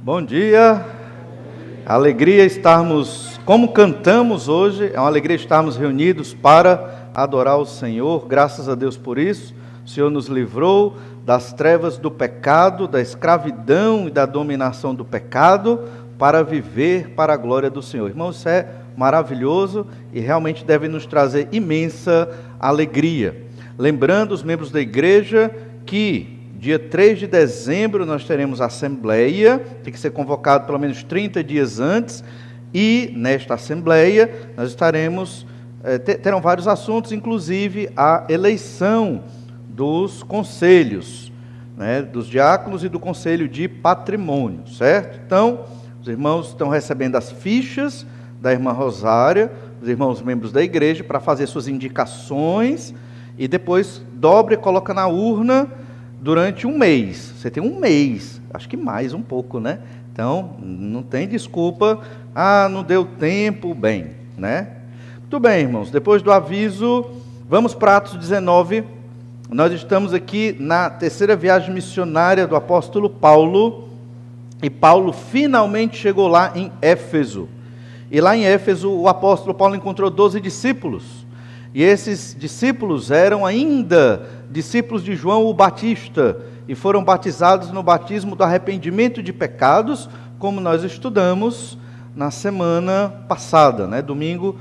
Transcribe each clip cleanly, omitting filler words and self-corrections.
Bom dia, alegria estarmos, como cantamos hoje, é uma alegria estarmos reunidos para adorar o Senhor, graças a Deus por isso. O Senhor nos livrou das trevas do pecado, da escravidão e da dominação do pecado, para viver para a glória do Senhor. Irmãos, isso é maravilhoso e realmente deve nos trazer imensa alegria. Lembrando os membros da igreja que dia 3 de dezembro nós teremos assembleia, tem que ser convocado pelo menos 30 dias antes, e nesta assembleia nós estaremos, terão vários assuntos, inclusive a eleição dos conselhos, né, dos diáconos e do conselho de patrimônio, certo? Então, os irmãos estão recebendo as fichas da irmã Rosária, os irmãos membros da igreja, para fazer suas indicações, e depois dobra e coloca na urna durante um mês. Você tem um mês, acho que mais um pouco, né? Então, não tem desculpa, não deu tempo, bem, né? Muito bem, irmãos, depois do aviso, vamos para Atos 19. Nós estamos aqui na terceira viagem missionária do apóstolo Paulo, e Paulo finalmente chegou lá em Éfeso. E lá em Éfeso, o apóstolo Paulo encontrou 12 discípulos, e esses discípulos eram ainda discípulos de João o Batista, e foram batizados no batismo do arrependimento de pecados, como nós estudamos na semana passada, né? domingo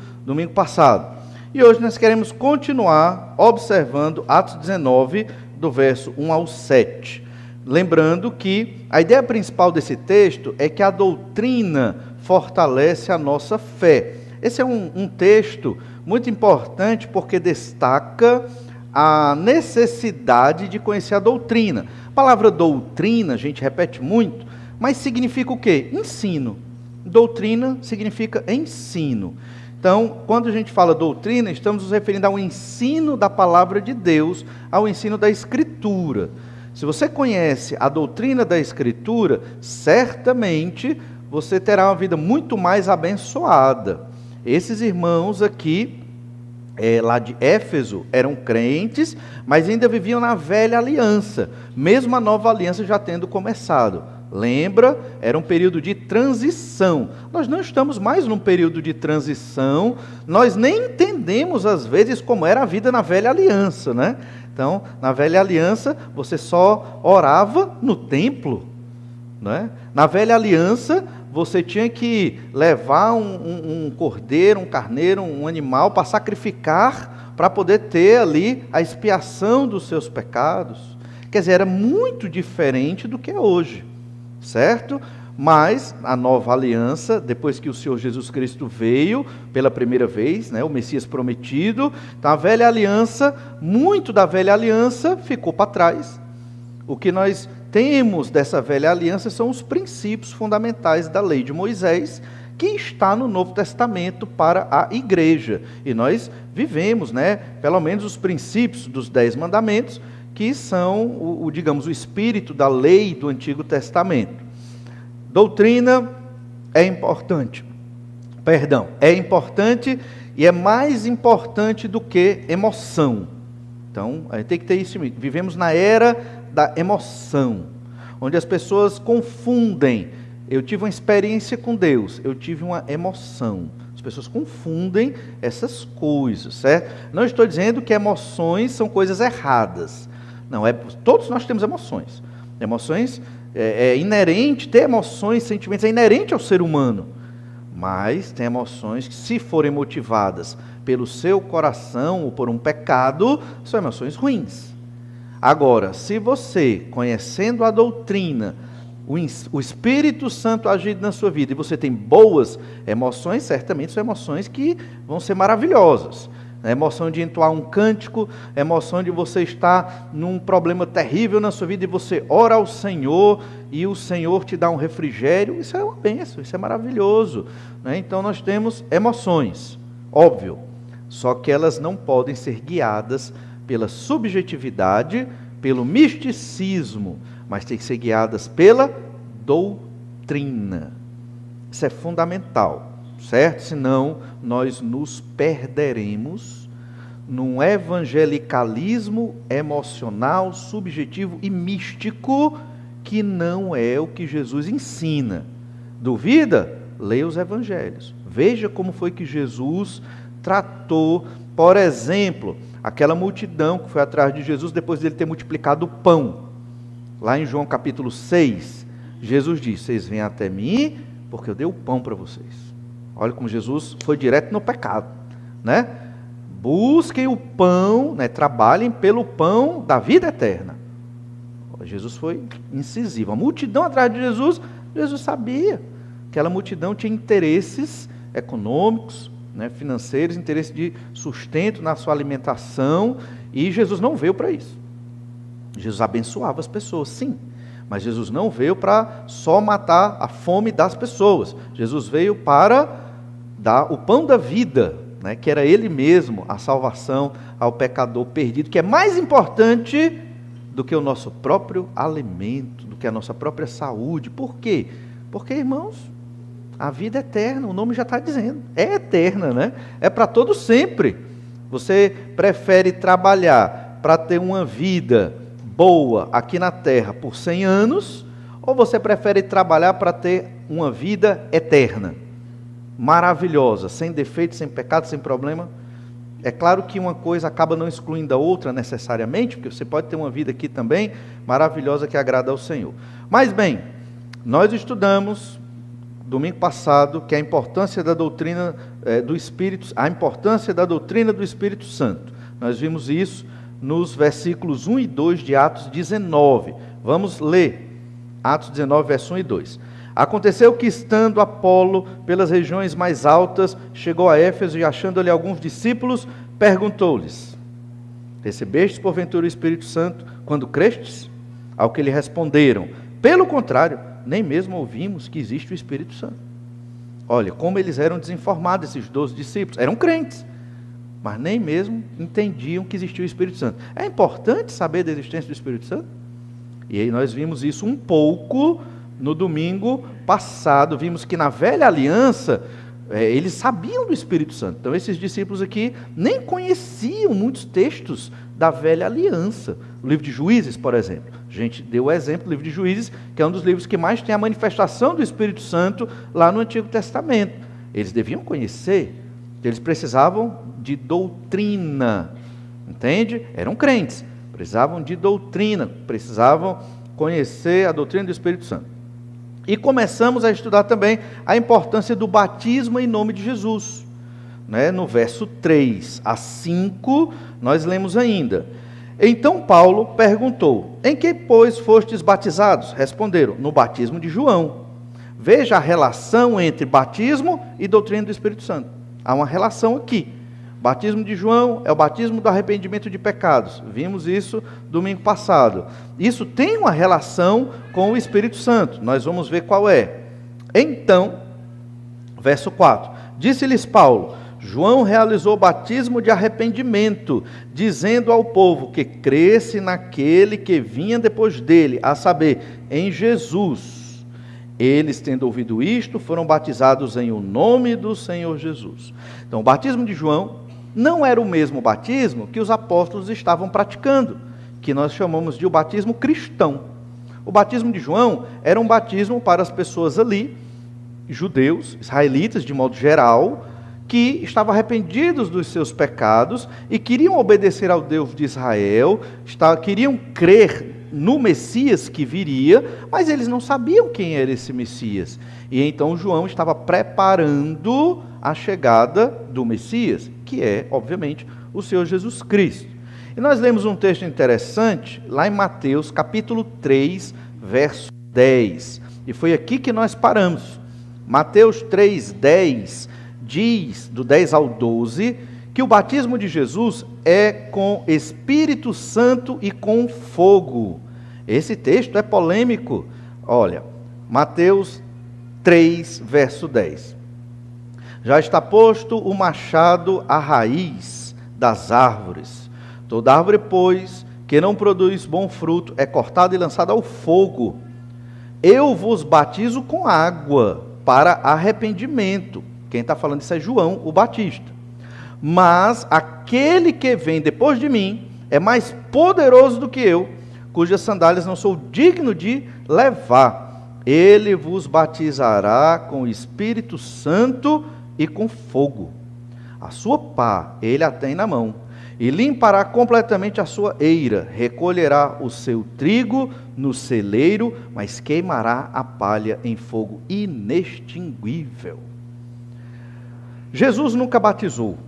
passado. E hoje nós queremos continuar observando Atos 19, do verso 1 ao 7. Lembrando que a ideia principal desse texto é que a doutrina fortalece a nossa fé. Esse é um texto muito importante porque destaca a necessidade de conhecer a doutrina. A palavra doutrina, a gente repete muito, mas significa o quê? Ensino. Doutrina significa ensino. Então, quando a gente fala doutrina, estamos nos referindo ao ensino da palavra de Deus, ao ensino da Escritura. Se você conhece a doutrina da Escritura, certamente você terá uma vida muito mais abençoada. Esses irmãos aqui, lá de Éfeso, eram crentes, mas ainda viviam na velha aliança, mesmo a nova aliança já tendo começado. Lembra? Era um período de transição. Nós não estamos mais num período de transição, nós nem entendemos às vezes como era a vida na velha aliança, né? Então, na velha aliança, você só orava no templo, né? Na velha aliança, você tinha que levar um cordeiro, um carneiro, um animal para sacrificar, para poder ter ali a expiação dos seus pecados. Quer dizer, era muito diferente do que é hoje, certo? Mas a nova aliança, depois que o Senhor Jesus Cristo veio pela primeira vez, né, o Messias prometido, então a velha aliança, muito da velha aliança ficou para trás. O que nós temos dessa velha aliança são os princípios fundamentais da lei de Moisés, que está no Novo Testamento para a igreja. E nós vivemos, né, pelo menos os princípios dos 10 mandamentos, que são, digamos, o espírito da lei do Antigo Testamento. Doutrina é importante. É importante e é mais importante do que emoção. Então, a gente tem que ter isso em mente. Vivemos na era da emoção, onde as pessoas confundem. Eu tive uma experiência com Deus, eu tive uma emoção. As pessoas confundem essas coisas, certo? Não estou dizendo que emoções são coisas erradas. Não, todos nós temos emoções. Emoções é inerente, ter emoções, sentimentos é inerente ao ser humano. Mas tem emoções que, se forem motivadas pelo seu coração ou por um pecado, são emoções ruins. Agora, se você, conhecendo a doutrina, o Espírito Santo agindo na sua vida, e você tem boas emoções, certamente são emoções que vão ser maravilhosas. A emoção de entoar um cântico, a emoção de você estar num problema terrível na sua vida, e você ora ao Senhor, e o Senhor te dá um refrigério, isso é uma bênção, isso é maravilhoso, né? Então nós temos emoções, óbvio, só que elas não podem ser guiadas pela subjetividade, pelo misticismo, mas tem que ser guiadas pela doutrina. Isso é fundamental, certo? Senão nós nos perderemos num evangelicalismo emocional, subjetivo e místico, que não é o que Jesus ensina. Duvida? Leia os evangelhos. Veja como foi que Jesus tratou, por exemplo, aquela multidão que foi atrás de Jesus depois dele ter multiplicado o pão. Lá em João capítulo 6, Jesus disse: vocês vêm até mim porque eu dei o pão para vocês. Olha como Jesus foi direto no pecado, né? Busquem o pão, né? Trabalhem pelo pão da vida eterna. Jesus foi incisivo. A multidão atrás de Jesus, Jesus sabia que aquela multidão tinha interesses econômicos, né, financeiros, interesse de sustento na sua alimentação, e Jesus não veio para isso. Jesus abençoava as pessoas, sim, mas Jesus não veio para só matar a fome das pessoas. Jesus veio para dar o pão da vida, né, que era Ele mesmo, a salvação ao pecador perdido, que é mais importante do que o nosso próprio alimento, do que a nossa própria saúde. Por quê? Porque, irmãos, a vida é eterna, o nome já está dizendo, é eterna, né? É para todo sempre. Você prefere trabalhar para ter uma vida boa aqui na terra por 100 anos, ou você prefere trabalhar para ter uma vida eterna, maravilhosa, sem defeito, sem pecado, sem problema? É claro que uma coisa acaba não excluindo a outra necessariamente, porque você pode ter uma vida aqui também maravilhosa que agrada ao Senhor. Mas bem, nós estudamos domingo passado que a importância da doutrina do Espírito, a importância da doutrina do Espírito Santo. Nós vimos isso nos versículos 1 e 2 de Atos 19. Vamos ler Atos 19, verso 1 e 2. Aconteceu que, estando Apolo pelas regiões mais altas, chegou a Éfeso e, achando-lhe alguns discípulos, perguntou-lhes: recebestes porventura o Espírito Santo quando crestes? Ao que lhe responderam: pelo contrário, nem mesmo ouvimos que existe o Espírito Santo. Olha, como eles eram desinformados, esses 12 discípulos. Eram crentes, mas nem mesmo entendiam que existia o Espírito Santo. É importante saber da existência do Espírito Santo? E aí nós vimos isso um pouco no domingo passado. Vimos que na velha aliança, eles sabiam do Espírito Santo. Então esses discípulos aqui nem conheciam muitos textos da velha aliança. O livro de Juízes, por exemplo. A gente deu o exemplo do livro de Juízes, que é um dos livros que mais tem a manifestação do Espírito Santo lá no Antigo Testamento. Eles deviam conhecer, eles precisavam de doutrina, entende? Eram crentes, precisavam de doutrina, precisavam conhecer a doutrina do Espírito Santo. E começamos a estudar também a importância do batismo em nome de Jesus. No verso 3 a 5, nós lemos ainda: então Paulo perguntou: em que, pois, fostes batizados? Responderam: no batismo de João. Veja a relação entre batismo e doutrina do Espírito Santo. Há uma relação aqui. O batismo de João é o batismo do arrependimento de pecados. Vimos isso domingo passado. Isso tem uma relação com o Espírito Santo. Nós vamos ver qual é. Então, verso 4. Disse-lhes Paulo: João realizou o batismo de arrependimento, dizendo ao povo que cresce naquele que vinha depois dele, a saber, em Jesus. Eles, tendo ouvido isto, foram batizados em o nome do Senhor Jesus. Então, o batismo de João não era o mesmo batismo que os apóstolos estavam praticando, que nós chamamos de o batismo cristão. O batismo de João era um batismo para as pessoas ali, judeus, israelitas de modo geral, que estavam arrependidos dos seus pecados e queriam obedecer ao Deus de Israel, queriam crer no Messias que viria, mas eles não sabiam quem era esse Messias. E então João estava preparando a chegada do Messias, que é, obviamente, o Senhor Jesus Cristo. E nós lemos um texto interessante lá em Mateus, capítulo 3, verso 10. E foi aqui que nós paramos. Mateus 3, 10 diz, do 10 ao 12, que o batismo de Jesus é com Espírito Santo e com fogo. Esse texto é polêmico. Olha, Mateus 3, verso 10. Já está posto o machado à raiz das árvores. Toda árvore, pois, que não produz bom fruto, é cortada e lançada ao fogo. Eu vos batizo com água para arrependimento. Quem está falando isso é João, o Batista. Mas aquele que vem depois de mim é mais poderoso do que eu, cujas sandálias não sou digno de levar. Ele vos batizará com o Espírito Santo e com fogo. A sua pá ele a tem na mão, e limpará completamente a sua eira, recolherá o seu trigo no celeiro, mas queimará a palha em fogo inextinguível. Jesus nunca batizou.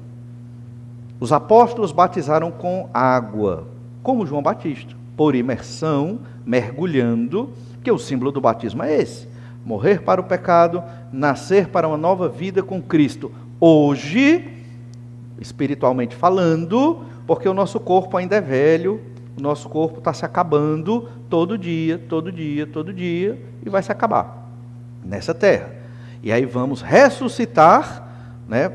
Os apóstolos batizaram com água, como João Batista, por imersão, mergulhando, que o símbolo do batismo é esse: morrer para o pecado, nascer para uma nova vida com Cristo. Hoje, espiritualmente falando, porque o nosso corpo ainda é velho, o nosso corpo está se acabando todo dia, e vai se acabar nessa terra. E aí vamos ressuscitar,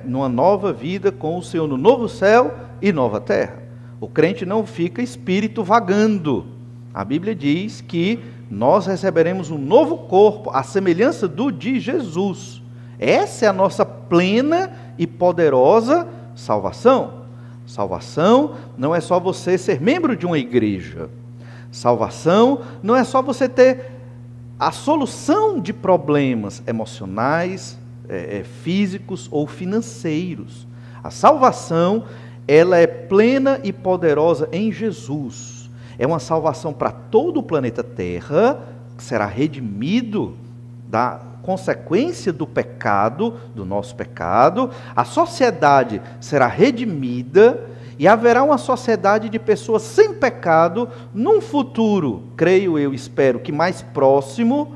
numa nova vida com o Senhor, no novo céu e nova terra. O crente não fica espírito vagando. A Bíblia diz que nós receberemos um novo corpo, à semelhança do de Jesus. Essa é a nossa plena e poderosa salvação. Salvação não é só você ser membro de uma igreja. Salvação não é só você ter a solução de problemas emocionais, físicos ou financeiros. A salvação, ela é plena e poderosa em Jesus. É uma salvação para todo o planeta Terra, que será redimido da consequência do pecado, do nosso pecado. A sociedade será redimida e haverá uma sociedade de pessoas sem pecado num futuro, creio eu, espero que mais próximo,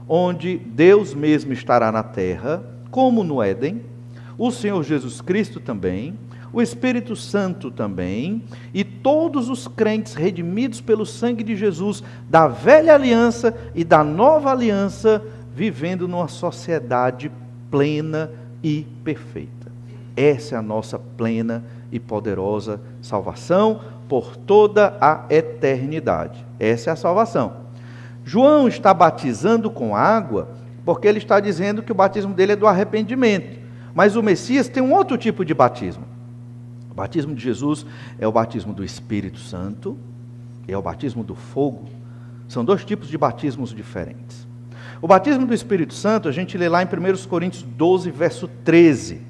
onde Deus mesmo estará na terra, como no Éden, o Senhor Jesus Cristo também, o Espírito Santo também, e todos os crentes redimidos pelo sangue de Jesus, da velha aliança e da nova aliança, vivendo numa sociedade plena e perfeita. Essa é a nossa plena e poderosa salvação por toda a eternidade. Essa é a salvação. João está batizando com água porque ele está dizendo que o batismo dele é do arrependimento. Mas o Messias tem um outro tipo de batismo. O batismo de Jesus é o batismo do Espírito Santo, é o batismo do fogo. São dois tipos de batismos diferentes. O batismo do Espírito Santo, a gente lê lá em 1 Coríntios 12, verso 13.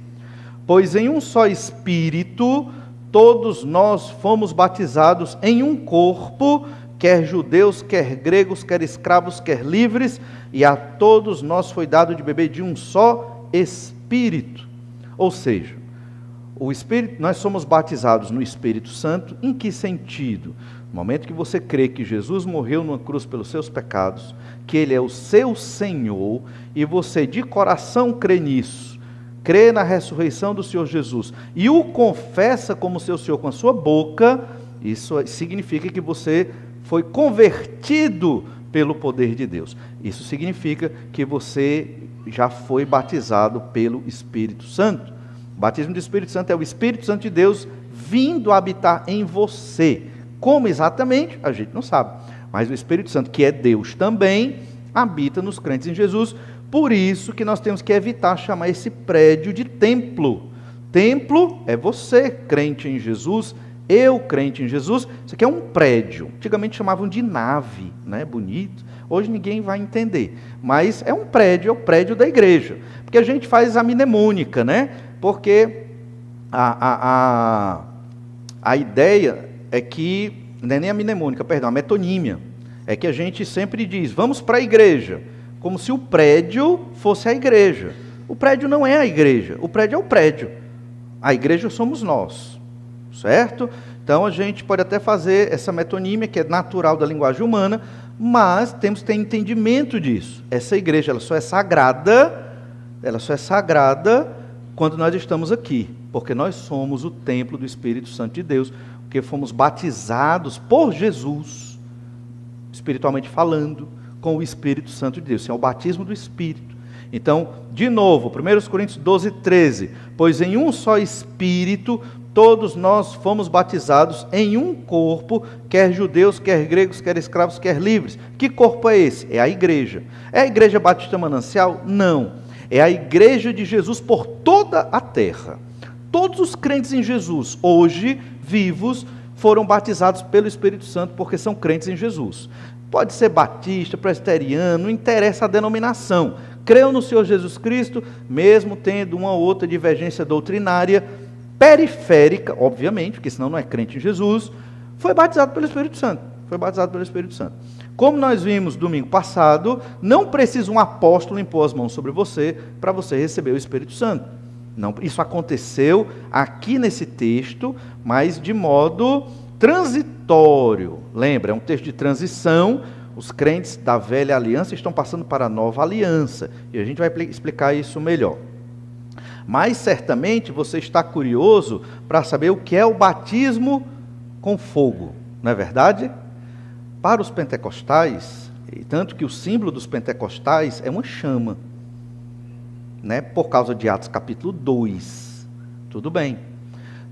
Pois em um só Espírito, todos nós fomos batizados em um corpo, quer judeus, quer gregos, quer escravos, quer livres, e a todos nós foi dado de beber de um só Espírito. Ou seja, o Espírito, nós somos batizados no Espírito Santo. Em que sentido? No momento que você crê que Jesus morreu numa cruz pelos seus pecados, que Ele é o seu Senhor, e você de coração crê nisso, crê na ressurreição do Senhor Jesus, e o confessa como seu Senhor com a sua boca, isso significa que você foi convertido pelo poder de Deus. Isso significa que você já foi batizado pelo Espírito Santo. O batismo do Espírito Santo é o Espírito Santo de Deus vindo habitar em você. Como exatamente? A gente não sabe. Mas o Espírito Santo, que é Deus também, habita nos crentes em Jesus. Por isso que nós temos que evitar chamar esse prédio de templo. Templo é você, crente em Jesus, eu, crente em Jesus. Isso aqui é um prédio. Antigamente chamavam de nave, né? Bonito. Hoje ninguém vai entender. Mas é um prédio, é o prédio da igreja. Porque a gente faz a mnemônica, né? Porque a ideia é que, não é nem a mnemônica, perdão, a metonímia, é que a gente sempre diz, vamos para a igreja, como se o prédio fosse a igreja. O prédio não é a igreja, o prédio é o prédio. A igreja somos nós, certo? Então a gente pode até fazer essa metonímia, que é natural da linguagem humana, mas temos que ter entendimento disso. Essa igreja, ela só é sagrada quando nós estamos aqui, porque nós somos o templo do Espírito Santo de Deus, porque fomos batizados por Jesus, espiritualmente falando, com o Espírito Santo de Deus. Esse é o batismo do Espírito. Então, de novo, 1 Coríntios 12, 13. Pois em um só Espírito, todos nós fomos batizados em um corpo, quer judeus, quer gregos, quer escravos, quer livres. Que corpo é esse? É a igreja. É a igreja Batista Manancial? Não. É a igreja de Jesus por toda a terra. Todos os crentes em Jesus, hoje, vivos, foram batizados pelo Espírito Santo porque são crentes em Jesus. Pode ser batista, presbiteriano, não interessa a denominação. Creu no Senhor Jesus Cristo, mesmo tendo uma ou outra divergência doutrinária, periférica, obviamente, porque senão não é crente em Jesus, foi batizado pelo Espírito Santo. Foi batizado pelo Espírito Santo. Como nós vimos domingo passado, não precisa um apóstolo impor as mãos sobre você para você receber o Espírito Santo. Não, isso aconteceu aqui nesse texto, mas de modo transitório. Lembra, é um texto de transição. Os crentes da velha aliança estão passando para a nova aliança. E a gente vai explicar isso melhor. Mas certamente você está curioso para saber o que é o batismo com fogo. Não é verdade? Para os pentecostais, e tanto que o símbolo dos pentecostais é uma chama, né? Por causa de Atos capítulo 2. Tudo bem.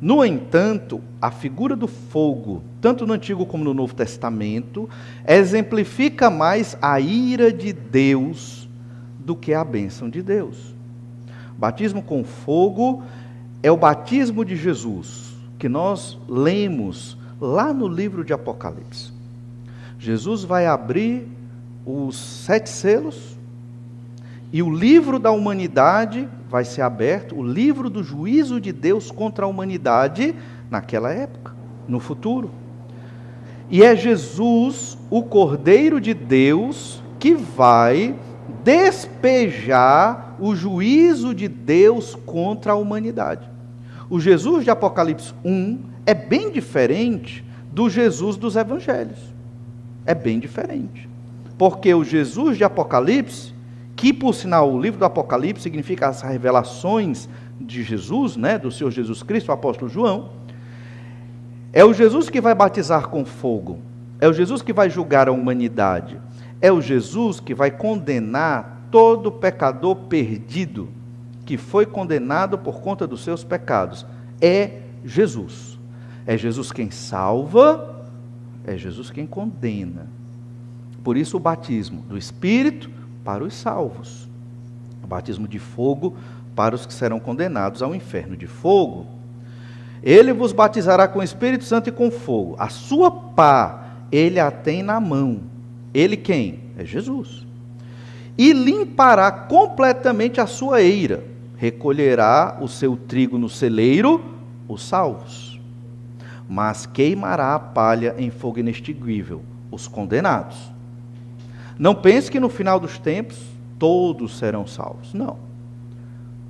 No entanto, a figura do fogo, tanto no Antigo como no Novo Testamento, exemplifica mais a ira de Deus do que a bênção de Deus. O batismo com fogo é o batismo de Jesus, que nós lemos lá no livro de Apocalipse. Jesus vai abrir os 7 selos e o livro da humanidade vai ser aberto, o livro do juízo de Deus contra a humanidade naquela época, no futuro. E é Jesus, o Cordeiro de Deus, que vai despejar o juízo de Deus contra a humanidade. O Jesus de Apocalipse 1 é bem diferente do Jesus dos Evangelhos. É bem diferente. Porque o Jesus de Apocalipse, que por sinal o livro do Apocalipse significa as revelações de Jesus, né, do Senhor Jesus Cristo, o apóstolo João, é o Jesus que vai batizar com fogo, é o Jesus que vai julgar a humanidade, é o Jesus que vai condenar todo pecador perdido, que foi condenado por conta dos seus pecados. É Jesus. É Jesus quem salva, é Jesus quem condena. Por isso o batismo do Espírito para os salvos. O batismo de fogo para os que serão condenados ao inferno de fogo. Ele vos batizará com o Espírito Santo e com fogo. A sua pá, ele a tem na mão. Ele quem? É Jesus. E limpará completamente a sua eira. Recolherá o seu trigo no celeiro, os salvos. Mas queimará a palha em fogo inextinguível, os condenados. Não pense que no final dos tempos todos serão salvos. Não.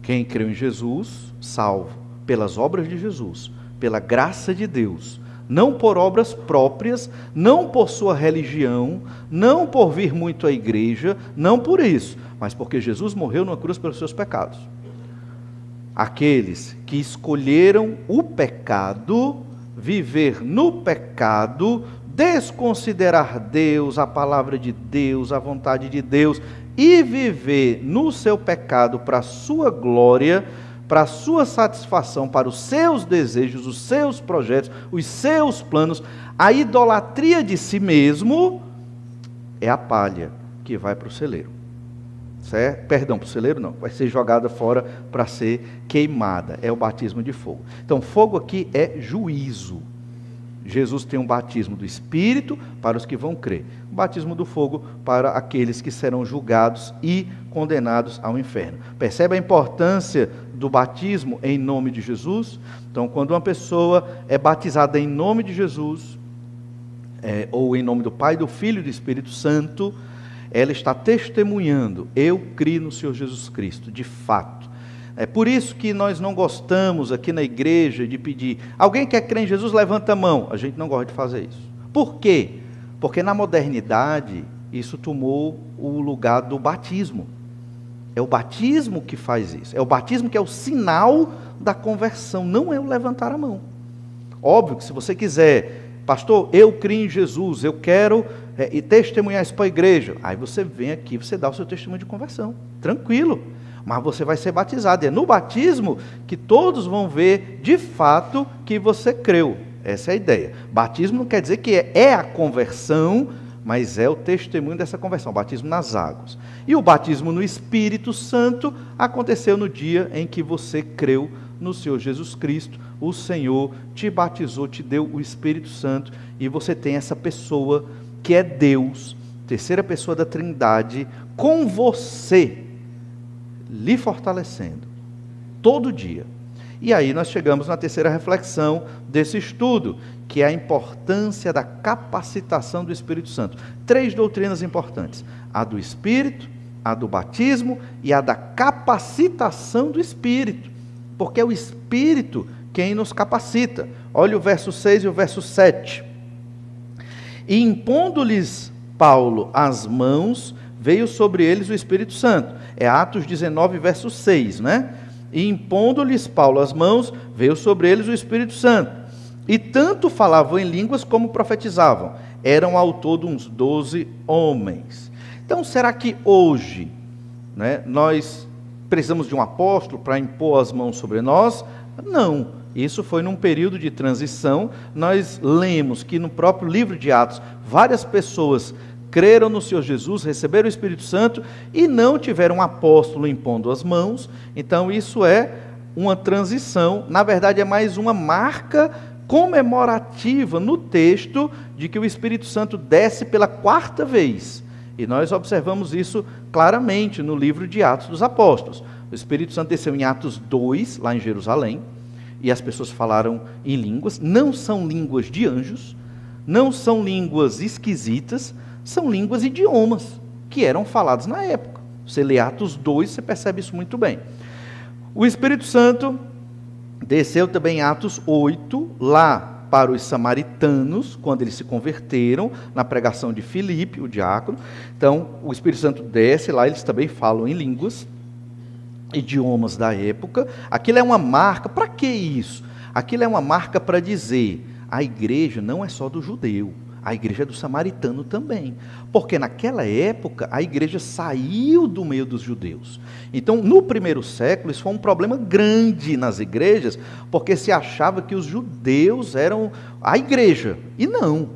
Quem creu em Jesus, salvo pelas obras de Jesus, pela graça de Deus, não por obras próprias, não por sua religião, não por vir muito à igreja, não por isso, mas porque Jesus morreu numa cruz pelos seus pecados. Aqueles que escolheram o pecado, viver no pecado, desconsiderar Deus, a palavra de Deus, a vontade de Deus, e viver no seu pecado para a sua glória, para a sua satisfação, para os seus desejos, os seus projetos, os seus planos, a idolatria de si mesmo é a palha que vai para o celeiro. Certo? Perdão, para o celeiro não, vai ser jogada fora para ser queimada, é o batismo de fogo. Então, fogo aqui é juízo. Jesus tem um batismo do Espírito para os que vão crer, o batismo do fogo para aqueles que serão julgados e condenados ao inferno. Percebe a importância do batismo em nome de Jesus? Então, quando uma pessoa é batizada em nome de Jesus, ou em nome do Pai, do Filho e do Espírito Santo, ela está testemunhando: eu criei no Senhor Jesus Cristo, de fato. É por isso que nós não gostamos aqui na igreja de pedir: alguém quer crer em Jesus, levanta a mão. A gente não gosta de fazer isso. Por quê? Porque na modernidade isso tomou o lugar do batismo. É o batismo que faz isso. É o batismo que é o sinal da conversão, não é o levantar a mão. Óbvio que se você quiser: pastor, eu creio em Jesus, eu quero testemunhar isso para a igreja. Aí você vem aqui, você dá o seu testemunho de conversão, tranquilo. Mas você vai ser batizado. É no batismo que todos vão ver de fato que você creu. Essa é a ideia. Batismo não quer dizer que é a conversão, mas é o testemunho dessa conversão, o batismo nas águas. E o batismo no Espírito Santo aconteceu no dia em que você creu no Senhor Jesus Cristo, o Senhor te batizou, te deu o Espírito Santo, e você tem essa pessoa que é Deus, terceira pessoa da Trindade, com você, lhe fortalecendo, todo dia. E aí nós chegamos na terceira reflexão desse estudo, que é a importância da capacitação do Espírito Santo. 3 doutrinas importantes: a do Espírito, a do batismo e a da capacitação do Espírito, porque é o Espírito quem nos capacita. Olha o verso 6 e o verso 7. E impondo-lhes Paulo as mãos, veio sobre eles o Espírito Santo. É Atos 19, verso 6, né? E impondo-lhes Paulo as mãos, veio sobre eles o Espírito Santo. E tanto falavam em línguas como profetizavam. Eram ao todo uns 12 homens. Então, será que hoje, né, nós precisamos de um apóstolo para impor as mãos sobre nós? Não. Isso foi num período de transição. Nós lemos que no próprio livro de Atos, várias pessoas creram no Senhor Jesus, receberam o Espírito Santo e não tiveram um apóstolo impondo as mãos. Então isso é uma transição, na verdade é mais uma marca comemorativa no texto de que o Espírito Santo desce pela 4ª vez. E nós observamos isso claramente no livro de Atos dos Apóstolos. O Espírito Santo desceu em Atos 2, lá em Jerusalém, e as pessoas falaram em línguas. Não são línguas de anjos, não são línguas esquisitas, são línguas e idiomas que eram falados na época. Você lê Atos 2, você percebe isso muito bem. O Espírito Santo desceu também em Atos 8, lá para os samaritanos, quando eles se converteram, na pregação de Filipe, o diácono. Então, o Espírito Santo desce lá, eles também falam em línguas, idiomas da época. Aquilo é uma marca. Para que isso? Aquilo é uma marca para dizer: a igreja não é só do judeu, a igreja é do samaritano também, porque naquela época a igreja saiu do meio dos judeus. Então, no primeiro século, isso foi um problema grande nas igrejas, porque se achava que os judeus eram a igreja, e não,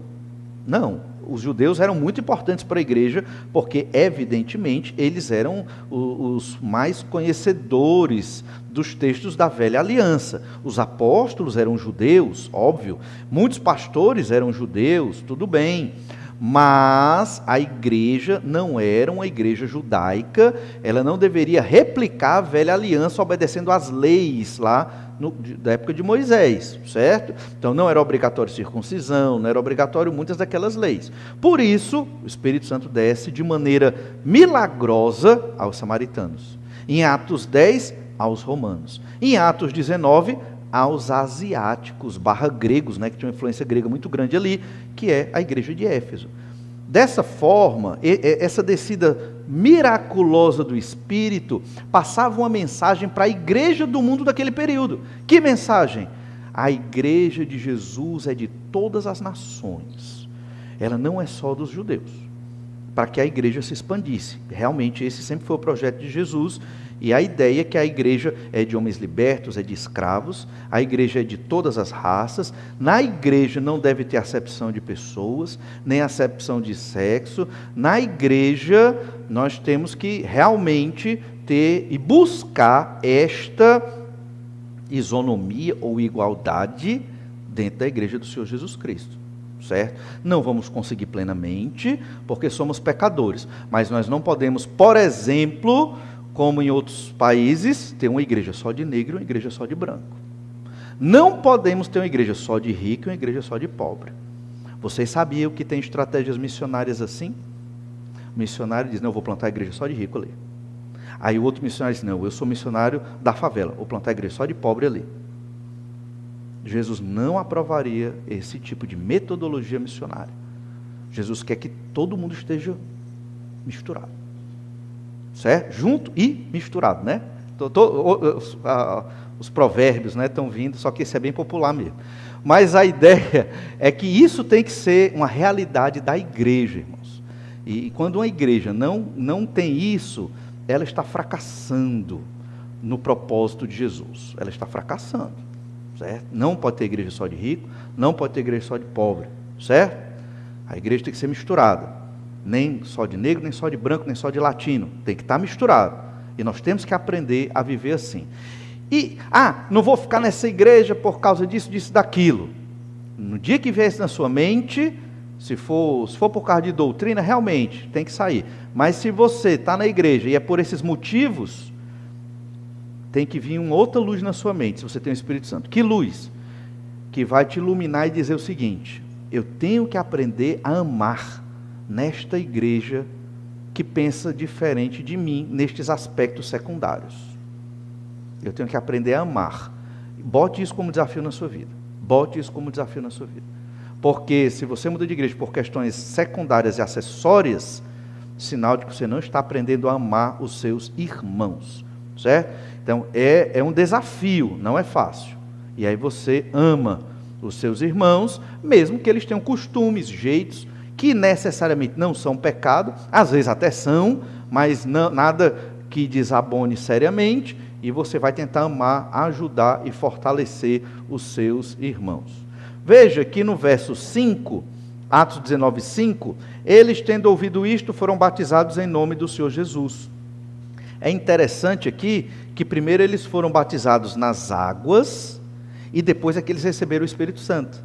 os judeus eram muito importantes para a igreja, porque evidentemente eles eram os mais conhecedores dos textos da velha aliança. Os apóstolos eram judeus, óbvio, muitos pastores eram judeus, tudo bem, mas a igreja não era uma igreja judaica, ela não deveria replicar a velha aliança obedecendo às leis lá da época de Moisés, certo? Então não era obrigatório circuncisão, não era obrigatório muitas daquelas leis. Por isso, o Espírito Santo desce de maneira milagrosa aos samaritanos. Em Atos 10, aos romanos. Em Atos 19, aos asiáticos, gregos, né, que tinha uma influência grega muito grande ali, que é a igreja de Éfeso. Dessa forma, essa descida miraculosa do Espírito passava uma mensagem para a igreja do mundo daquele período. Que mensagem? A igreja de Jesus é de todas as nações. Ela não é só dos judeus. Para que a igreja se expandisse. Realmente esse sempre foi o projeto de Jesus. E a ideia é que a igreja é de homens libertos, é de escravos, a igreja é de todas as raças. Na igreja não deve ter acepção de pessoas, nem acepção de sexo. Na igreja nós temos que realmente ter e buscar esta isonomia ou igualdade dentro da igreja do Senhor Jesus Cristo. Certo? Não vamos conseguir plenamente, porque somos pecadores, mas nós não podemos, por exemplo, como em outros países, ter uma igreja só de negro e uma igreja só de branco. Não podemos ter uma igreja só de rico e uma igreja só de pobre. Vocês sabiam que tem estratégias missionárias assim? O missionário diz: não, eu vou plantar a igreja só de rico ali. Aí o outro missionário diz: não, eu sou missionário da favela, vou plantar a igreja só de pobre ali. Jesus não aprovaria esse tipo de metodologia missionária. Jesus quer que todo mundo esteja misturado. Certo? Junto e misturado, né? Os provérbios, né, estão vindo, só que esse é bem popular mesmo. Mas a ideia é que isso tem que ser uma realidade da igreja, irmãos. E quando uma igreja não tem isso, ela está fracassando no propósito de Jesus. Ela está fracassando. Certo? Não pode ter igreja só de rico, não pode ter igreja só de pobre, certo? A igreja tem que ser misturada, nem só de negro, nem só de branco, nem só de latino, tem que estar misturado, e nós temos que aprender a viver assim. E, não vou ficar nessa igreja por causa disso, daquilo. No dia que vier isso na sua mente, se for por causa de doutrina, realmente tem que sair. Mas se você está na igreja e é por esses motivos, tem que vir uma outra luz na sua mente, se você tem o Espírito Santo. Que luz? Que vai te iluminar e dizer o seguinte: eu tenho que aprender a amar nesta igreja que pensa diferente de mim nestes aspectos secundários. Eu tenho que aprender a amar. Bote isso como desafio na sua vida. Bote isso como desafio na sua vida. Porque se você muda de igreja por questões secundárias e acessórias, sinal de que você não está aprendendo a amar os seus irmãos. Certo? Então, é um desafio, não é fácil. E aí você ama os seus irmãos, mesmo que eles tenham costumes, jeitos, que necessariamente não são pecado, às vezes até são, mas nada que desabone seriamente, e você vai tentar amar, ajudar e fortalecer os seus irmãos. Veja que no verso 5, Atos 19, 5, eles tendo ouvido isto, foram batizados em nome do Senhor Jesus. É interessante aqui que primeiro eles foram batizados nas águas e depois é que eles receberam o Espírito Santo.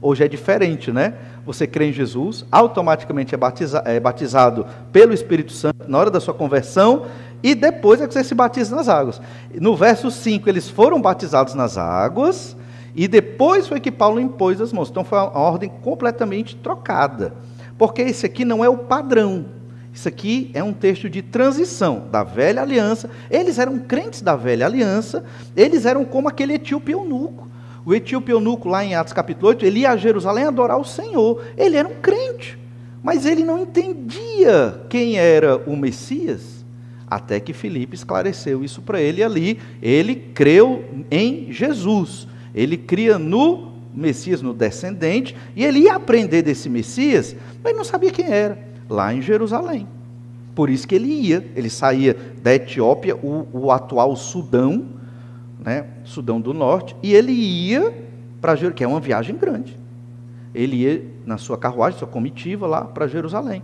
Hoje é diferente, né? Você crê em Jesus, automaticamente é batizado pelo Espírito Santo na hora da sua conversão e depois é que você se batiza nas águas. No verso 5 eles foram batizados nas águas e depois foi que Paulo impôs as mãos. Então foi uma ordem completamente trocada, porque esse aqui não é o padrão. Isso aqui é um texto de transição da velha aliança. Eles eram crentes da velha aliança, eles eram como aquele etíope eunuco. O etíope eunuco, lá em Atos capítulo 8, ele ia a Jerusalém adorar o Senhor. Ele era um crente, mas ele não entendia quem era o Messias, até que Filipe esclareceu isso para ele ali. Ele creu em Jesus, ele cria no Messias, no descendente, e ele ia aprender desse Messias, mas não sabia quem era. Lá em Jerusalém. Por isso que ele saía da Etiópia, o atual Sudão, né, Sudão do Norte, e ele ia para Jerusalém, que é uma viagem grande. Ele ia na sua carruagem, sua comitiva lá para Jerusalém.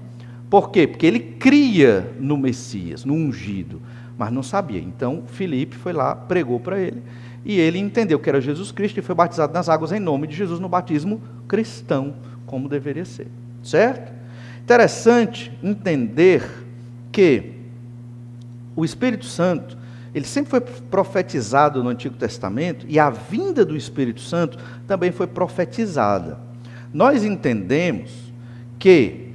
Por quê? Porque ele cria no Messias, no ungido, mas não sabia. Então, Filipe foi lá, pregou para ele, e ele entendeu que era Jesus Cristo e foi batizado nas águas em nome de Jesus, no batismo cristão, como deveria ser. Certo? Interessante entender que o Espírito Santo, ele sempre foi profetizado no Antigo Testamento, e a vinda do Espírito Santo também foi profetizada. Nós entendemos que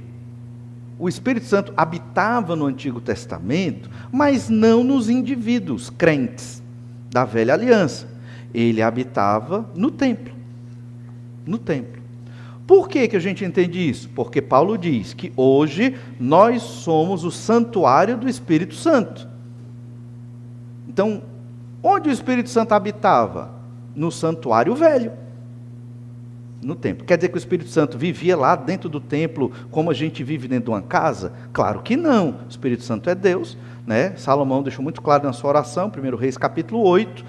o Espírito Santo habitava no Antigo Testamento, mas não nos indivíduos crentes da velha aliança. Ele habitava no templo. No templo. Por que a gente entende isso? Porque Paulo diz que hoje nós somos o santuário do Espírito Santo. Então, onde o Espírito Santo habitava? No santuário velho, no templo. Quer dizer que o Espírito Santo vivia lá dentro do templo como a gente vive dentro de uma casa? Claro que não. O Espírito Santo é Deus, né? Salomão deixou muito claro na sua oração, 1 Reis capítulo 8,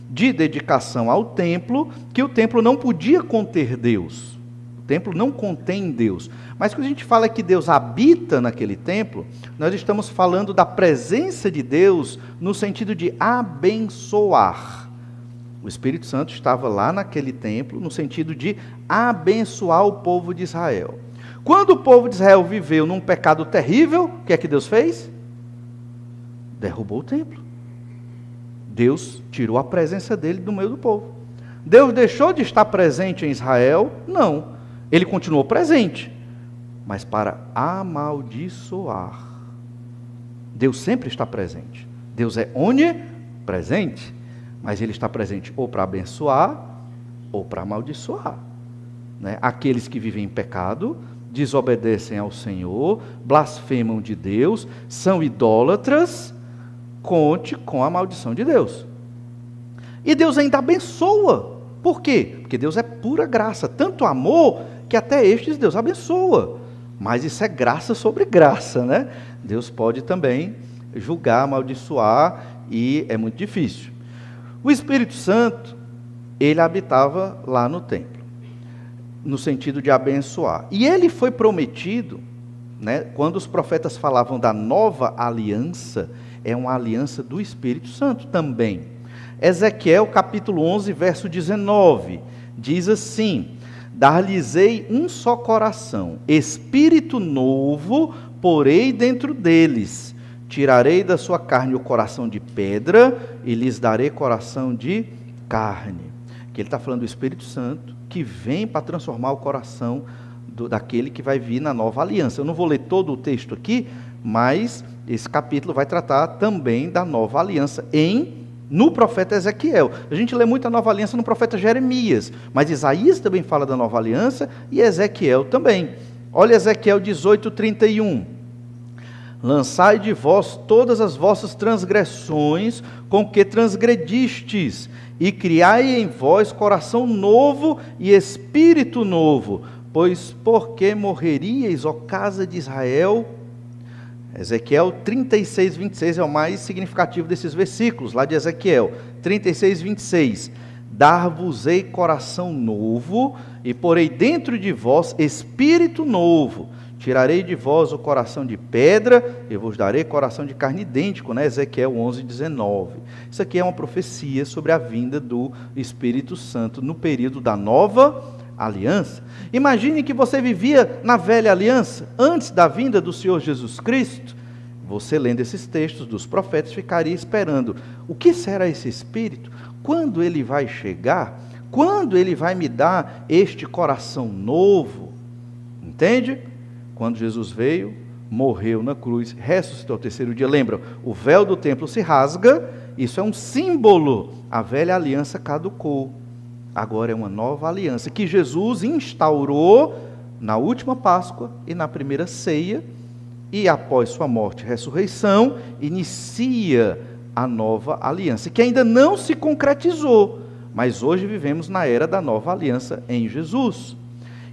de dedicação ao templo, que o templo não podia conter Deus. O templo não contém Deus. Mas quando a gente fala que Deus habita naquele templo, nós estamos falando da presença de Deus no sentido de abençoar. O Espírito Santo estava lá naquele templo no sentido de abençoar o povo de Israel. Quando o povo de Israel viveu num pecado terrível, o que é que Deus fez? Derrubou o templo. Deus tirou a presença dele do meio do povo. Deus deixou de estar presente em Israel? Não. Ele continuou presente, mas para amaldiçoar. Deus sempre está presente. Deus é onipresente, mas Ele está presente ou para abençoar ou para amaldiçoar. Né? Aqueles que vivem em pecado, desobedecem ao Senhor, blasfemam de Deus, são idólatras, conte com a maldição de Deus. E Deus ainda abençoa. Por quê? Porque Deus é pura graça, tanto amor que até estes Deus abençoa. Mas isso é graça sobre graça, né? Deus pode também julgar, amaldiçoar, e é muito difícil. O Espírito Santo, ele habitava lá no templo, no sentido de abençoar. E ele foi prometido, né, quando os profetas falavam da nova aliança, é uma aliança do Espírito Santo também. Ezequiel capítulo 11, verso 19, diz assim: dar-lhes-ei um só coração, espírito novo porei dentro deles, tirarei da sua carne o coração de pedra e lhes darei coração de carne. Que ele está falando do Espírito Santo, que vem para transformar o coração daquele que vai vir na nova aliança. Eu não vou ler todo o texto aqui, mas esse capítulo vai tratar também da nova aliança no profeta Ezequiel. A gente lê muito a nova aliança no profeta Jeremias, mas Isaías também fala da nova aliança e Ezequiel também. Olha Ezequiel 18:31. Lançai de vós todas as vossas transgressões com que transgredistes, e criai em vós coração novo e espírito novo, pois por que morreríeis, ó casa de Israel? Ezequiel 36:26 é o mais significativo desses versículos, lá de Ezequiel, 36:26. Dar-vos-ei coração novo, e porei dentro de vós espírito novo. Tirarei de vós o coração de pedra, e vos darei coração de carne, idêntico, né? Ezequiel 11:19. Isso aqui é uma profecia sobre a vinda do Espírito Santo no período da nova aliança. Imagine que você vivia na velha aliança, antes da vinda do Senhor Jesus Cristo. Você, lendo esses textos dos profetas, ficaria esperando: o que será esse Espírito? Quando ele vai chegar? Quando ele vai me dar este coração novo? Entende? Quando Jesus veio, morreu na cruz, ressuscitou ao terceiro dia. Lembra, o véu do templo se rasga, isso é um símbolo. A velha aliança caducou. Agora é uma nova aliança que Jesus instaurou na última Páscoa e na primeira ceia, e após sua morte e ressurreição, inicia a nova aliança, que ainda não se concretizou, mas hoje vivemos na era da nova aliança em Jesus.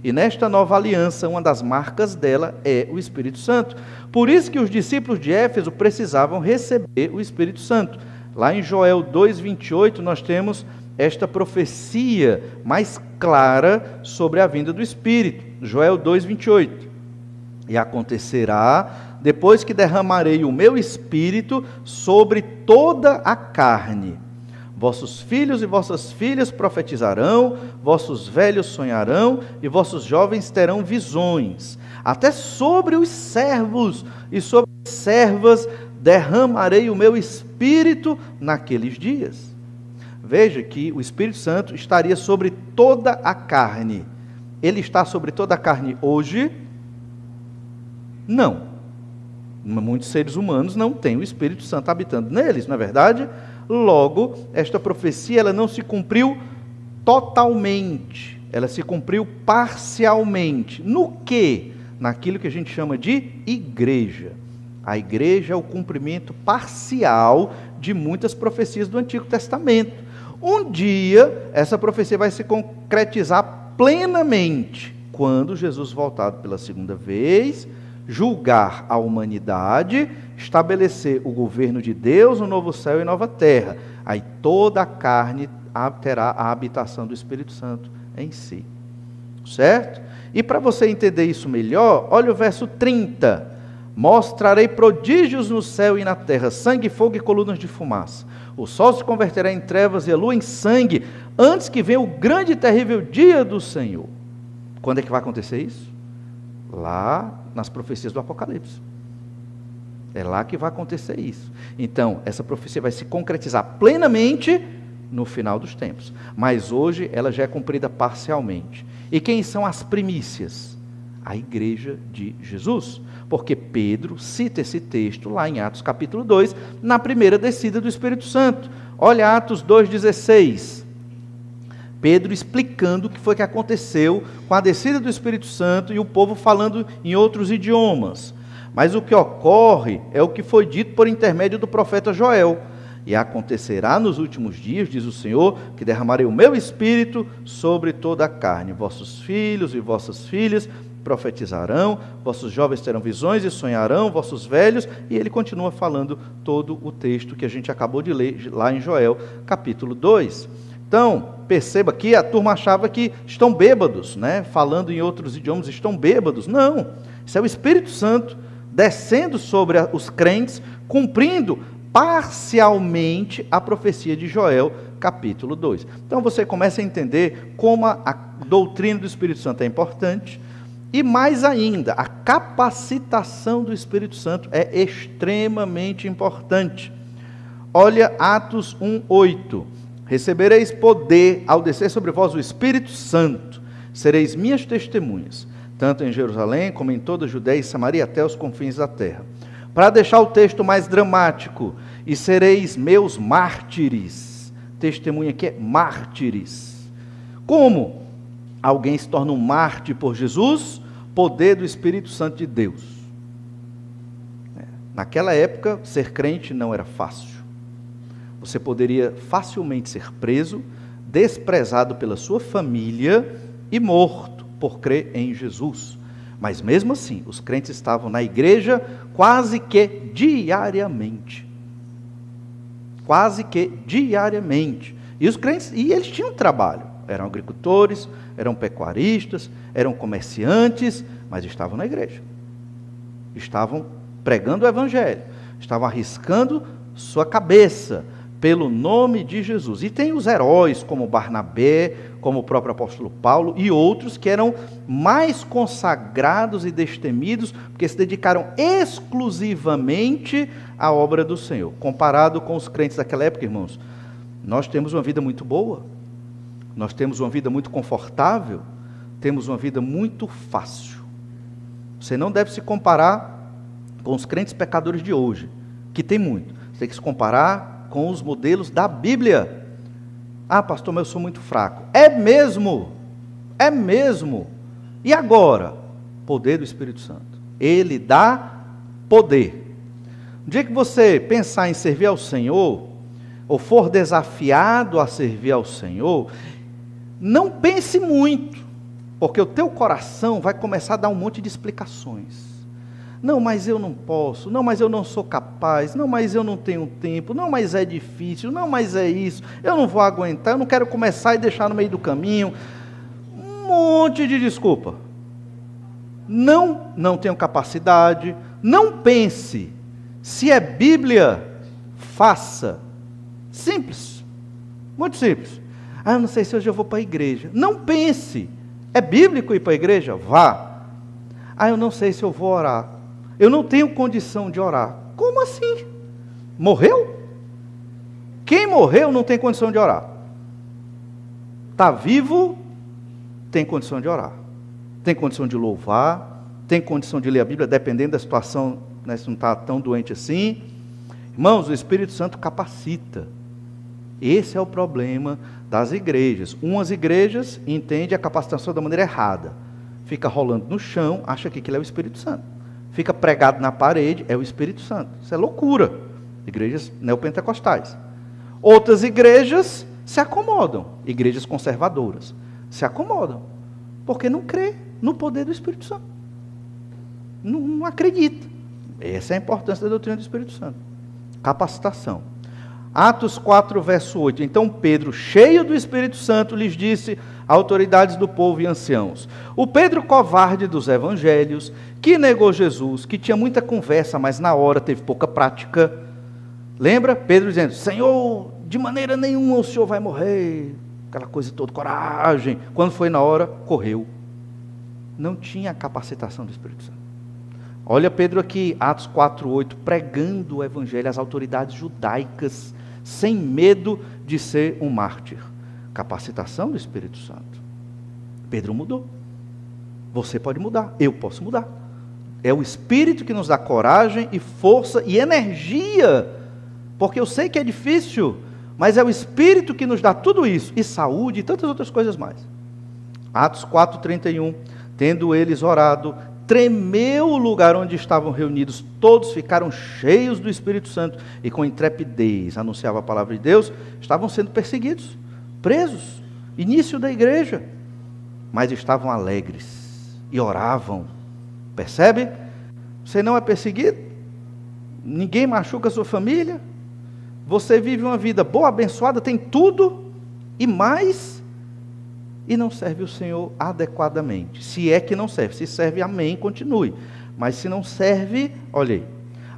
E nesta nova aliança, uma das marcas dela é o Espírito Santo. Por isso que os discípulos de Éfeso precisavam receber o Espírito Santo. Lá em Joel 2:28 nós temos esta profecia mais clara sobre a vinda do Espírito. Joel 2:28. E acontecerá, depois que derramarei o meu Espírito sobre toda a carne, vossos filhos e vossas filhas profetizarão, vossos velhos sonharão, e vossos jovens terão visões. Até sobre os servos e sobre as servas derramarei o meu Espírito naqueles dias. Veja que o Espírito Santo estaria sobre toda a carne. Ele está sobre toda a carne hoje? Não. Muitos seres humanos não têm o Espírito Santo habitando neles, não é verdade? Logo, esta profecia ela não se cumpriu totalmente, ela se cumpriu parcialmente. No quê? Naquilo que a gente chama de igreja. A igreja é o cumprimento parcial de muitas profecias do Antigo Testamento. Um dia, essa profecia vai se concretizar plenamente, quando Jesus voltar pela segunda vez, julgar a humanidade, estabelecer o governo de Deus no novo céu e nova terra. Aí toda a carne terá a habitação do Espírito Santo em si. Certo? E para você entender isso melhor, olha o verso 30. Mostrarei prodígios no céu e na terra, sangue, fogo e colunas de fumaça. O sol se converterá em trevas e a lua em sangue, antes que venha o grande e terrível dia do Senhor. Quando é que vai acontecer isso? Lá nas profecias do Apocalipse. É lá que vai acontecer isso. Então, essa profecia vai se concretizar plenamente no final dos tempos. Mas hoje ela já é cumprida parcialmente. E quem são as primícias? A igreja de Jesus. Porque Pedro cita esse texto lá em Atos capítulo 2, na primeira descida do Espírito Santo. Olha Atos 2,16. Pedro explicando o que foi que aconteceu com a descida do Espírito Santo e o povo falando em outros idiomas. Mas o que ocorre é o que foi dito por intermédio do profeta Joel. E acontecerá nos últimos dias, diz o Senhor, que derramarei o meu Espírito sobre toda a carne. Vossos filhos e vossas filhas profetizarão, vossos jovens terão visões e sonharão, vossos velhos, e ele continua falando todo o texto que a gente acabou de ler lá em Joel, capítulo 2. Então, perceba que a turma achava que estão bêbados, né? Falando em outros idiomas, estão bêbados. Não, isso é o Espírito Santo descendo sobre os crentes, cumprindo parcialmente a profecia de Joel, capítulo 2. Então você começa a entender como a doutrina do Espírito Santo é importante, e mais ainda, a capacitação do Espírito Santo é extremamente importante. Olha Atos 1:8. Recebereis poder ao descer sobre vós o Espírito Santo, sereis minhas testemunhas, tanto em Jerusalém como em toda a Judéia e Samaria até os confins da terra. Para deixar o texto mais dramático, e sereis meus mártires. Testemunha aqui é mártires. Como alguém se torna um mártir por Jesus? Poder do Espírito Santo de Deus. Naquela época, ser crente não era fácil. Você poderia facilmente ser preso, desprezado pela sua família e morto por crer em Jesus. Mas mesmo assim, os crentes estavam na igreja quase que diariamente. Quase que diariamente. E os crentes, e eles tinham trabalho. Eram agricultores, eram pecuaristas, eram comerciantes, mas estavam na igreja. Estavam pregando o evangelho, estavam arriscando sua cabeça pelo nome de Jesus. E tem os heróis como Barnabé, como o próprio apóstolo Paulo e outros que eram mais consagrados e destemidos, porque se dedicaram exclusivamente à obra do Senhor. Comparado com os crentes daquela época, irmãos, nós temos uma vida muito boa, nós temos uma vida muito confortável, temos uma vida muito fácil. Você não deve se comparar com os crentes pecadores de hoje, que tem muito. Você tem que se comparar com os modelos da Bíblia. Ah, pastor, mas eu sou muito fraco. É mesmo. É mesmo. E agora? Poder do Espírito Santo. Ele dá poder. No dia que você pensar em servir ao Senhor, ou for desafiado a servir ao Senhor, não pense muito, porque o teu coração vai começar a dar um monte de explicações. Não, mas eu não posso, não, mas eu não sou capaz, não, mas eu não tenho tempo, não, mas é difícil, não, mas é isso, eu não vou aguentar, eu não quero começar e deixar no meio do caminho. Um monte de desculpa. Não tenho capacidade, não pense. Se é Bíblia, faça. Simples, muito simples. Ah, eu não sei se hoje eu vou para a igreja. Não pense. É bíblico ir para a igreja? Vá. Ah, eu não sei se eu vou orar. Eu não tenho condição de orar. Como assim? Morreu? Quem morreu não tem condição de orar. Está vivo, tem condição de orar. Tem condição de louvar, tem condição de ler a Bíblia, dependendo da situação, né, se não está tão doente assim. Irmãos, o Espírito Santo capacita. Esse é o problema das igrejas. Umas igrejas entendem a capacitação da maneira errada. Fica rolando no chão, acha que aquilo é o Espírito Santo. Fica pregado na parede, é o Espírito Santo. Isso é loucura. Igrejas neopentecostais. Outras igrejas se acomodam. Igrejas conservadoras se acomodam. Porque não crê no poder do Espírito Santo. Não acredita. Essa é a importância da doutrina do Espírito Santo. Capacitação. Atos 4, verso 8. Então Pedro, cheio do Espírito Santo, lhes disse: autoridades do povo e anciãos, o Pedro covarde dos evangelhos, que negou Jesus, que tinha muita conversa, mas na hora teve pouca prática. Lembra? Pedro dizendo: Senhor, de maneira nenhuma o Senhor vai morrer. Aquela coisa toda, coragem. Quando foi na hora, correu. Não tinha a capacitação do Espírito Santo. Olha Pedro aqui, Atos 4, 8, pregando o evangelho às autoridades judaicas, sem medo de ser um mártir. Capacitação do Espírito Santo. Pedro mudou. Você pode mudar, eu posso mudar. É o Espírito que nos dá coragem e força e energia, porque eu sei que é difícil, mas é o Espírito que nos dá tudo isso, e saúde e tantas outras coisas mais. Atos 4, 31, tendo eles orado, tremeu o lugar onde estavam reunidos, todos ficaram cheios do Espírito Santo e com intrepidez anunciavam a palavra de Deus. Estavam sendo perseguidos, presos, início da igreja, mas estavam alegres e oravam. Percebe? Você não é perseguido, ninguém machuca a sua família, você vive uma vida boa, abençoada, tem tudo e mais, e não serve o Senhor adequadamente. Se é que não serve. Se serve, amém, continue. Mas se não serve, olha aí.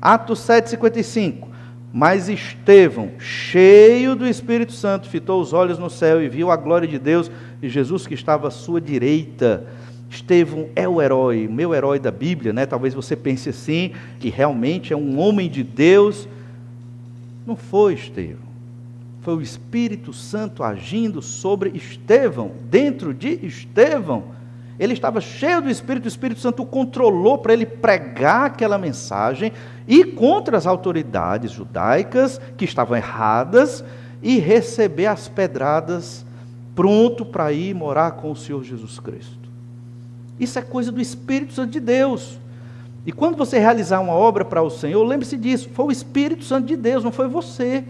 Atos 7, 55. Mas Estevão, cheio do Espírito Santo, fitou os olhos no céu e viu a glória de Deus e Jesus que estava à sua direita. Estevão é o herói, o meu herói da Bíblia, né? Talvez você pense assim, que realmente é um homem de Deus. Não foi Estevão, foi o Espírito Santo agindo sobre Estevão, dentro de Estevão. Ele estava cheio do Espírito Santo o controlou para ele pregar aquela mensagem, ir contra as autoridades judaicas que estavam erradas e receber as pedradas, pronto para ir morar com o Senhor Jesus Cristo. Isso é coisa do Espírito Santo de Deus. E quando você realizar uma obra para o Senhor, lembre-se disso, foi o Espírito Santo de Deus, não foi você,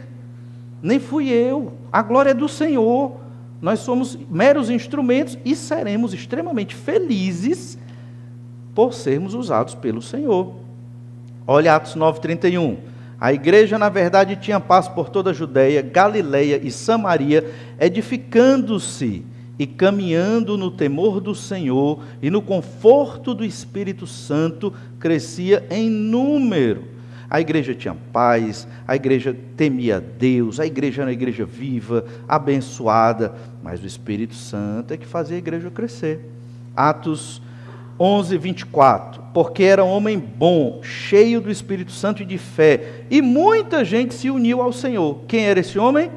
nem fui eu. A glória é do Senhor. Nós somos meros instrumentos e seremos extremamente felizes por sermos usados pelo Senhor. Olha Atos 9:31. A igreja, na verdade, tinha paz por toda a Judeia, Galileia e Samaria, edificando-se e caminhando no temor do Senhor e no conforto do Espírito Santo, crescia em número. A igreja tinha paz, a igreja temia Deus, a igreja era uma igreja viva, abençoada, mas o Espírito Santo é que fazia a igreja crescer. Atos 11:24, porque era um homem bom, cheio do Espírito Santo e de fé, e muita gente se uniu ao Senhor. Quem era esse homem?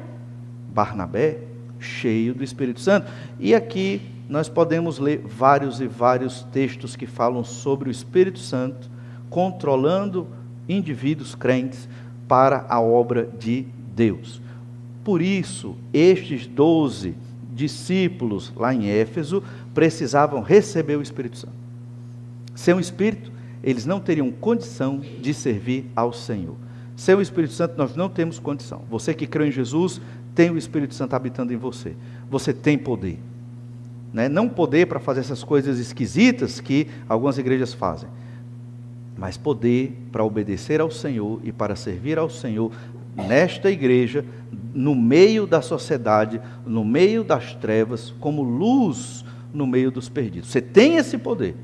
Barnabé, cheio do Espírito Santo. E aqui nós podemos ler vários e vários textos que falam sobre o Espírito Santo, controlando indivíduos crentes para a obra de Deus. Por isso, estes 12 discípulos lá em Éfeso precisavam receber o Espírito Santo. Sem o Espírito, eles não teriam condição de servir ao Senhor. Sem o Espírito Santo, nós não temos condição. Você que crê em Jesus, tem o Espírito Santo habitando em você. Você tem poder. Não poder para fazer essas coisas esquisitas que algumas igrejas fazem, mas poder para obedecer ao Senhor e para servir ao Senhor nesta igreja, no meio da sociedade, no meio das trevas, como luz no meio dos perdidos. Você tem esse poder.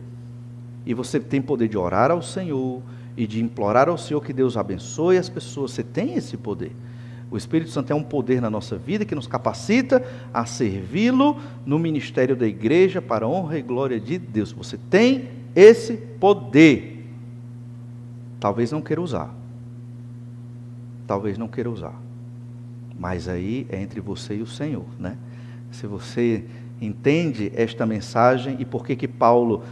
E você tem poder de orar ao Senhor e de implorar ao Senhor que Deus abençoe as pessoas. Você tem esse poder. O Espírito Santo é um poder na nossa vida que nos capacita a servi-lo no ministério da igreja para a honra e glória de Deus. Você tem esse poder. Talvez não queira usar. Talvez não queira usar. Mas aí é entre você e o Senhor, né? Se você entende esta mensagem e por que Paulo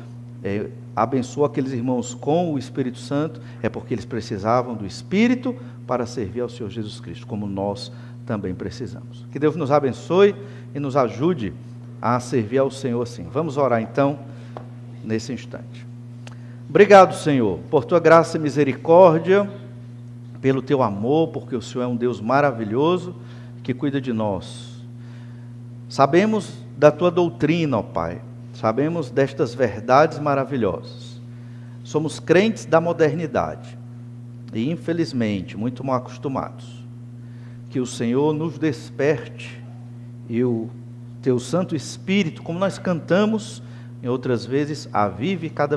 abençoou aqueles irmãos com o Espírito Santo, é porque eles precisavam do Espírito para servir ao Senhor Jesus Cristo, como nós também precisamos. Que Deus nos abençoe e nos ajude a servir ao Senhor assim. Vamos orar então, nesse instante. Obrigado, Senhor, por Tua graça e misericórdia, pelo Teu amor, porque o Senhor é um Deus maravilhoso, que cuida de nós. Sabemos da Tua doutrina, ó Pai, sabemos destas verdades maravilhosas. Somos crentes da modernidade, e infelizmente, muito mal acostumados. Que o Senhor nos desperte, e o Teu Santo Espírito, como nós cantamos, em outras vezes, avive cada